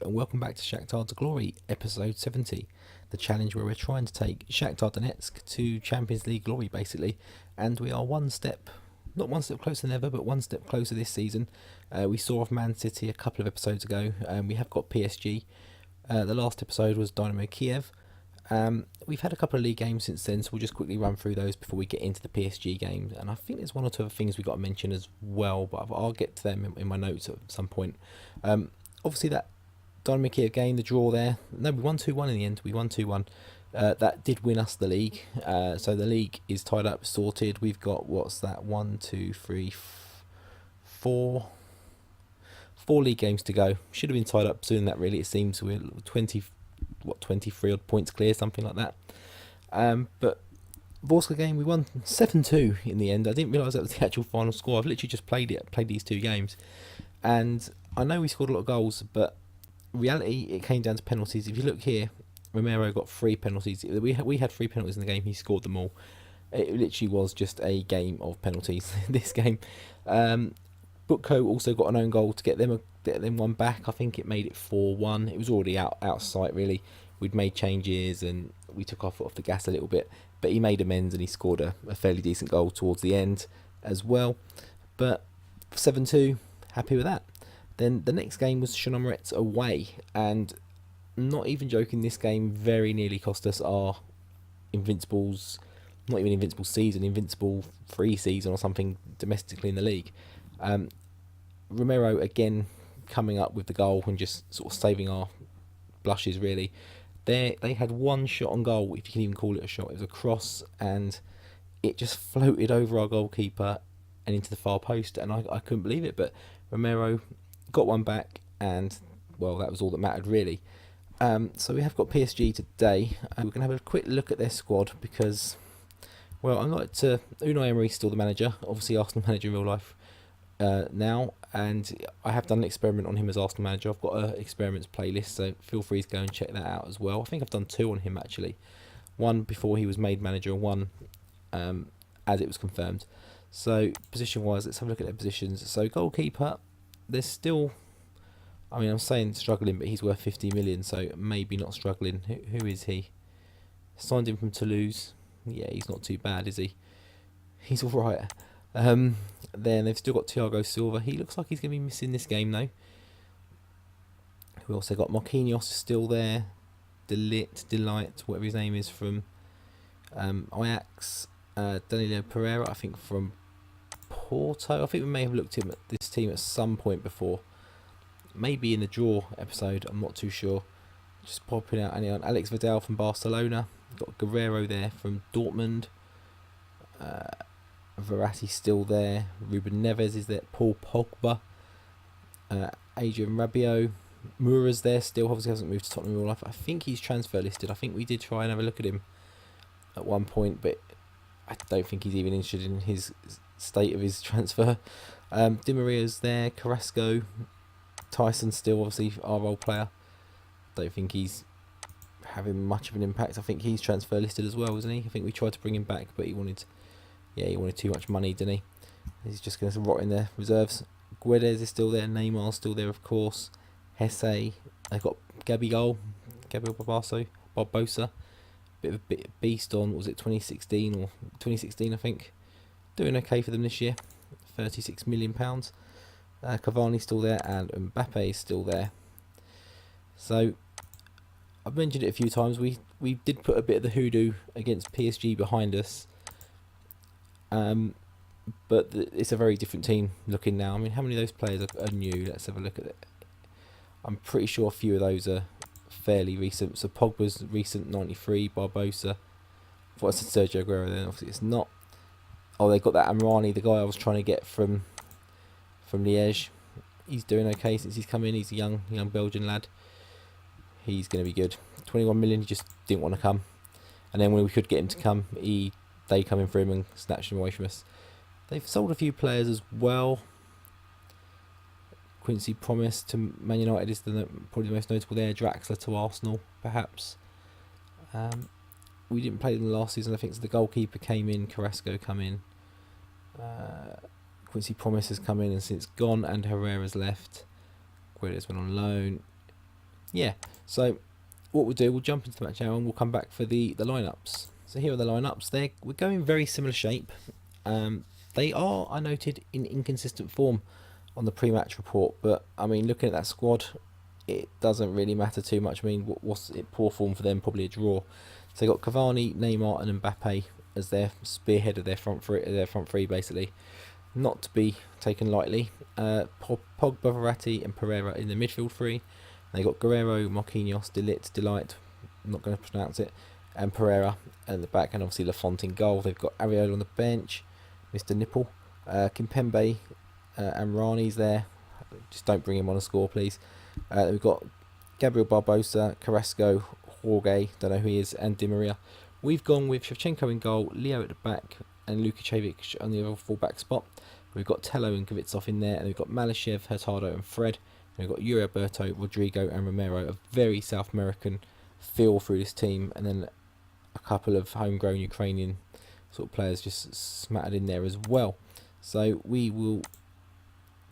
and welcome back to Shakhtar to Glory, episode 70, the challenge where we're trying to take Shakhtar Donetsk to Champions League glory, basically, and we are not one step closer than ever, but one step closer this season. We saw off Man City a couple of episodes ago, and we have got PSG. The last episode was Dynamo Kiev. We've had a couple of league games since then, so we'll just quickly run through those before we get into the PSG games. And I think there's one or two other things we've got to mention as well, but I'll get to them in my notes at some point. Obviously, that Dynamo Kiev game, the draw there, no, we won 2-1 in the end. We won 2-1. That did win us the league. So the league is tied up, sorted. We've got, what's that, 4 league games to go. Should have been tied up sooner than that, really. It seems we're 23 odd points clear, something like that. But Vorskla game, we won 7-2 in the end. I didn't realise that was the actual final score. I've literally just played these two games, and I know we scored a lot of goals, but in reality it came down to penalties. If you look here, Romero got 3 penalties. We had 3 penalties in the game. He scored them all. It literally was just a game of penalties. This game. Butko also got an own goal to get them one back. I think it made it 4-1. It was already out of sight, really. We'd made changes and we took off the gas a little bit, but he made amends and he scored a fairly decent goal towards the end as well. But 7-2, happy with that. Then the next game was Shakhtar away, and not even joking, this game very nearly cost us our invincible free season or something domestically in the league. Romero again coming up with the goal and just sort of saving our blushes, really. They had one shot on goal, if you can even call it a shot. It was a cross and it just floated over our goalkeeper and into the far post, and I couldn't believe it. But Romero got one back, and well, that was all that mattered, really. So we have got PSG today. We're going to have a quick look at their squad because, well, Unai Emery's still the manager, obviously Arsenal manager in real life now, and I have done an experiment on him as Arsenal manager. I've got an experiments playlist, so feel free to go and check that out as well. I think I've done 2 on him, actually. One before he was made manager and one as it was confirmed. So position wise, let's have a look at their positions. So goalkeeper, there's still, I mean, I'm saying struggling, but he's worth 50 million, so maybe not struggling. Who is he? Signed him from Toulouse. Yeah, he's not too bad, is he? He's alright. Then they've still got Thiago Silva. He looks like he's going to be missing this game, though. We also got Marquinhos still there. Delight, whatever his name is, from Ajax. Danilo Pereira, I think, from Porto. I think we may have looked at this team at some point before. Maybe in the draw episode, I'm not too sure. Just popping out anyone. Alex Vidal from Barcelona. We've got Guerrero there from Dortmund. Verratti still there. Ruben Neves is there. Paul Pogba. Adrian Rabiot. Moura's there still. Obviously hasn't moved to Tottenham in real life. I think he's transfer listed. I think we did try and have a look at him at one point, but I don't think he's even interested in his state of his transfer. Di Maria's there. Carrasco. Tyson still, obviously, our role player. Don't think he's having much of an impact. I think he's transfer listed as well, isn't he? I think we tried to bring him back, but he wanted too much money, didn't he? He's just going to rot in the reserves. Guedes is still there. Neymar's still there, of course. Hesse. They've got Gabriel Barbosa. Bit of a beast on, was it 2016, I think. Doing okay for them this year. £36 million. Cavani's still there, and Mbappe is still there. So I've mentioned it a few times. We did put a bit of the hoodoo against PSG behind us, but it's a very different team looking now. I mean, how many of those players are new? Let's have a look at it. I'm pretty sure a few of those are fairly recent. So Pogba's recent, 93. Barbosa. I thought I said Sergio Aguero then. Obviously it's not. Oh, they got that Amrani, the guy I was trying to get from Liège. He's doing okay since he's come in. He's a young Belgian lad. He's going to be good. 21 million, he just didn't want to come. And then when we could get him to come, they come in for him and snatched him away from us. They've sold a few players as well. Quincy Promise to Man United is probably the most notable there. Draxler to Arsenal, perhaps. We didn't play them last season, I think, so the goalkeeper came in, Carrasco come in. Quincy Promise has come in and since gone, and Herrera's left. Guedes went on loan. yeah, so what we'll do, we'll jump into the match now and we'll come back for the lineups. So here are the lineups. We're going very similar shape. They are, I noted, in inconsistent form on the pre-match report, but I mean, looking at that squad, it doesn't really matter too much. I mean, what's it, poor form for them? Probably a draw. So they got Cavani, Neymar, and Mbappe as their spearhead of their front three, basically. Not to be taken lightly. Pogba, Verratti, and Pereira in the midfield three. They got Guerrero, Marquinhos, Delight, I'm not going to pronounce it, and Pereira at the back, and obviously Lafont in goal. They've got Areola on the bench, Mr. Nipple, Kimpembe, and Rani's there. Just don't bring him on a score, please. We've got Gabriel Barbosa, Carrasco, Jorge, don't know who he is, and Di Maria. We've gone with Shevchenko in goal, Leo at the back, and Lukačević on the other full-back spot. We've got Tello and Kvitsov in there, and we've got Malashev, Hurtado, and Fred. And we've got Yuri Alberto, Rodrigo, and Romero. A very South American feel through this team, and then a couple of homegrown Ukrainian sort of players just smattered in there as well. So we will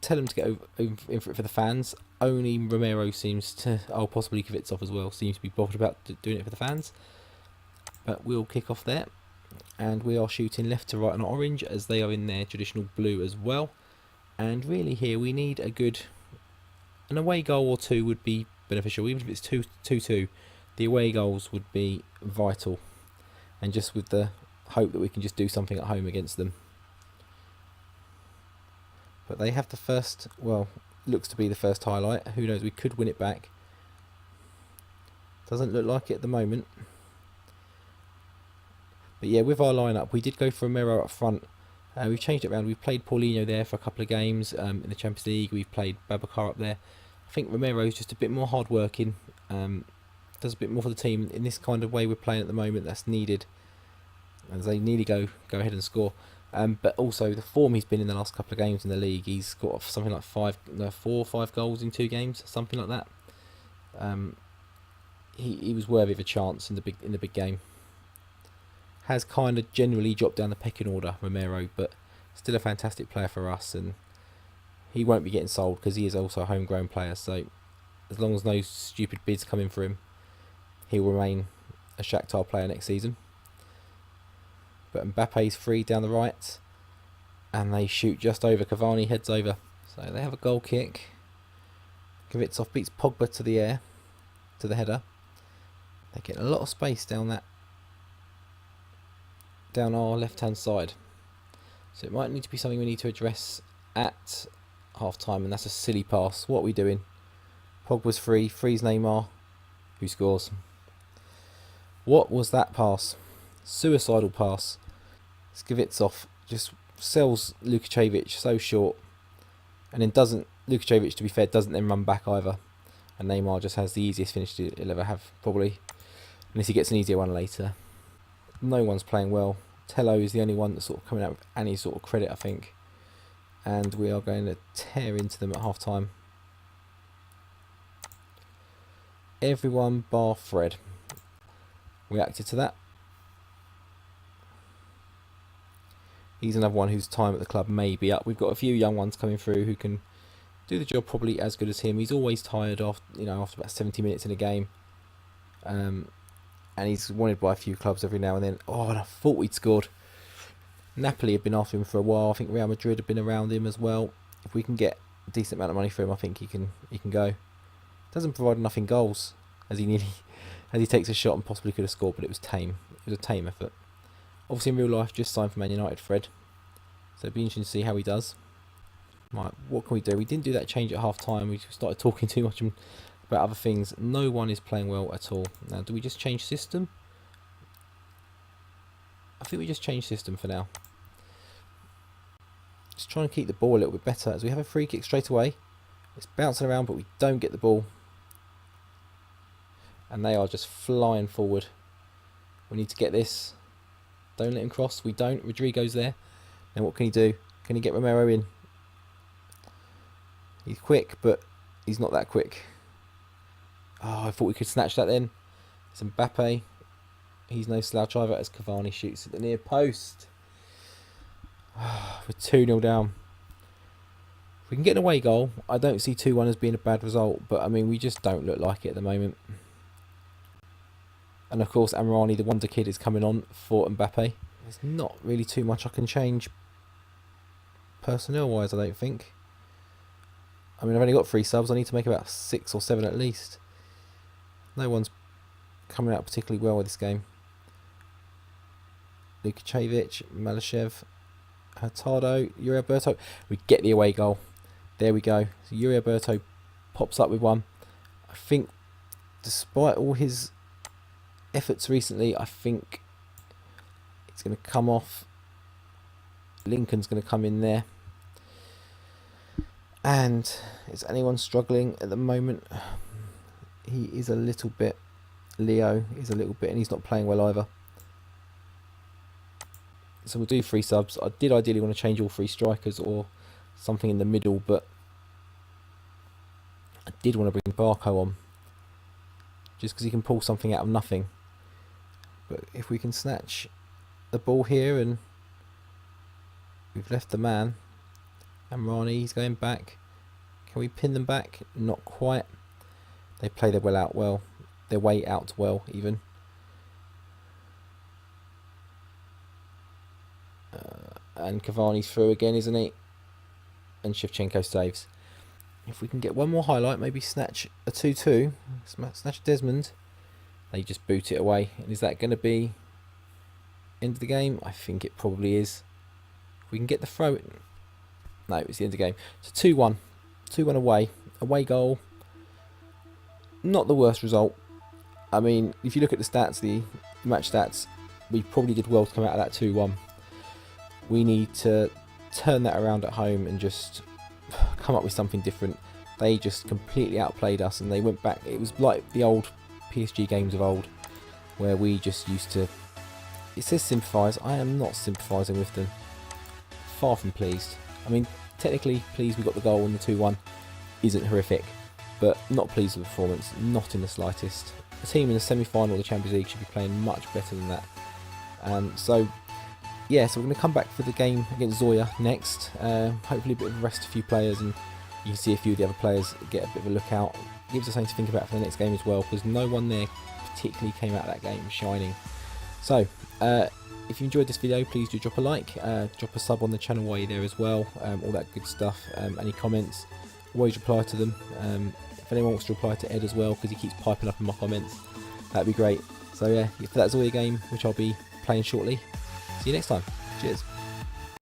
tell them to get in for it for the fans. Only Romero seems to, possibly Kvitsov as well, seems to be bothered about doing it for the fans. But we'll kick off there, and we are shooting left to right on orange as they are in their traditional blue as well. And really here we need an away goal or two would be beneficial. Even if it's 2-2, the away goals would be vital, and just with the hope that we can just do something at home against them. But they have the first, well, looks to be the first highlight. Who knows, we could win it back. Doesn't look like it at the moment. But yeah, with our lineup, we did go for Romero up front. We've changed it around. We've played Paulinho there for a couple of games in the Champions League. We've played Babacar up there. I think Romero is just a bit more hard-working. Does a bit more for the team. In this kind of way we're playing at the moment, that's needed. As they nearly go ahead and score. But also the form he's been in the last couple of games in the league. He's got something like 4 or 5 goals in 2 games, something like that. He was worthy of a chance in the big game. Has kind of generally dropped down the pecking order, Romero, but still a fantastic player for us, and he won't be getting sold because he is also a homegrown player. So as long as no stupid bids come in for him, he'll remain a Shakhtar player next season. But Mbappe's free down the right, and they shoot just over. Cavani heads over, so they have a goal kick. Kvitsov beats Pogba to the air, to the header. They get a lot of space down our left hand side, so it might need to be something we need to address at half time, and that's a silly pass. What are we doing? Pogba's free, frees Neymar, who scores. What was that pass? Suicidal pass. Skvitsov just sells Lukačević so short, and then Lukačević, to be fair, doesn't then run back either, and Neymar just has the easiest finish he'll ever have, probably, unless he gets an easier one later. No one's playing well. Tello is the only one that's sort of coming out with any sort of credit, I think. And we are going to tear into them at half time. Everyone bar Fred reacted to that. He's another one whose time at the club may be up. We've got a few young ones coming through who can do the job probably as good as him. He's always tired after about 70 minutes in a game. And he's wanted by a few clubs every now and then. Oh, and I thought we'd scored. Napoli have been after him for a while. I think Real Madrid have been around him as well. If we can get a decent amount of money for him, I think he can go. Doesn't provide enough in goals, as he takes a shot and possibly could have scored, but it was tame. It was a tame effort. Obviously in real life, just signed for Man United, Fred. So it'd be interesting to see how he does. Right, what can we do? We didn't do that change at half time. We started talking too much about other things. No one is playing well at all. Now, do we just change system? I think we just change system for now. Just trying to keep the ball a little bit better, as we have a free kick straight away. It's bouncing around, but we don't get the ball. And they are just flying forward. We need to get this. Don't let him cross. We don't. Rodrigo's there. Then what can he do? Can he get Romero in? He's quick, but he's not that quick. Oh, I thought we could snatch that then. It's Mbappe. He's no slouch either, as Cavani shoots at the near post. We're 2-0 down. If We can get an away goal. I don't see 2-1 as being a bad result, but I mean, we just don't look like it at the moment. And of course, Amrani, the wonder kid, is coming on for Mbappe. There's not really too much I can change personnel-wise, I don't think. I mean, I've only got 3 subs. I need to make about 6 or 7 at least. No one's coming out particularly well with this game. Lukacevic, Malashev, Hurtado, Yuri Alberto. We get the away goal. There we go. So Yuri Alberto pops up with one. I think, despite all his efforts recently, I think it's going to come off. Lincoln's going to come in there. And is anyone struggling at the moment? He is a little bit. Leo is a little bit, and he's not playing well either. So we'll do 3 subs. I did ideally want to change all 3 strikers or something in the middle, but I did want to bring Barco on just because he can pull something out of nothing. But if we can snatch the ball here, and we've left the man, Amrani, he's going back. Can we pin them back? Not quite. They play their way out well even. And Cavani's through again, isn't he? And Shevchenko saves. If we can get one more highlight, maybe snatch a 2-2, snatch Desmond. They just boot it away. And is that going to be end of the game? I think it probably is. If we can get the throw. No, it's the end of the game. So 2-1. 2-1 away. Away goal. Not the worst result. I mean, if you look at the stats, the match stats, we probably did well to come out of that 2-1. We need to turn that around at home and just come up with something different. They just completely outplayed us, and they went back. It was like the old PSG games of old, where we just used to... It says sympathise. I am not sympathising with them. Far from pleased. I mean, technically pleased we got the goal, and the 2-1 isn't horrific, but not pleased with the performance, not in the slightest. A team in the semi-final of the Champions League should be playing much better than that. So we're going to come back for the game against Zoya next. Hopefully a bit of rest a few players, and you can see a few of the other players get a bit of a look out. Gives us something to think about for the next game as well, because no one there particularly came out of that game shining. So if you enjoyed this video, please do drop a like, drop a sub on the channel while you're there as well, all that good stuff. Any comments, always reply to them. If anyone wants to reply to Ed as well, because he keeps piping up in my comments, that'd be great. So yeah, for that Zoya game, which I'll be playing shortly. See you next time. Cheers.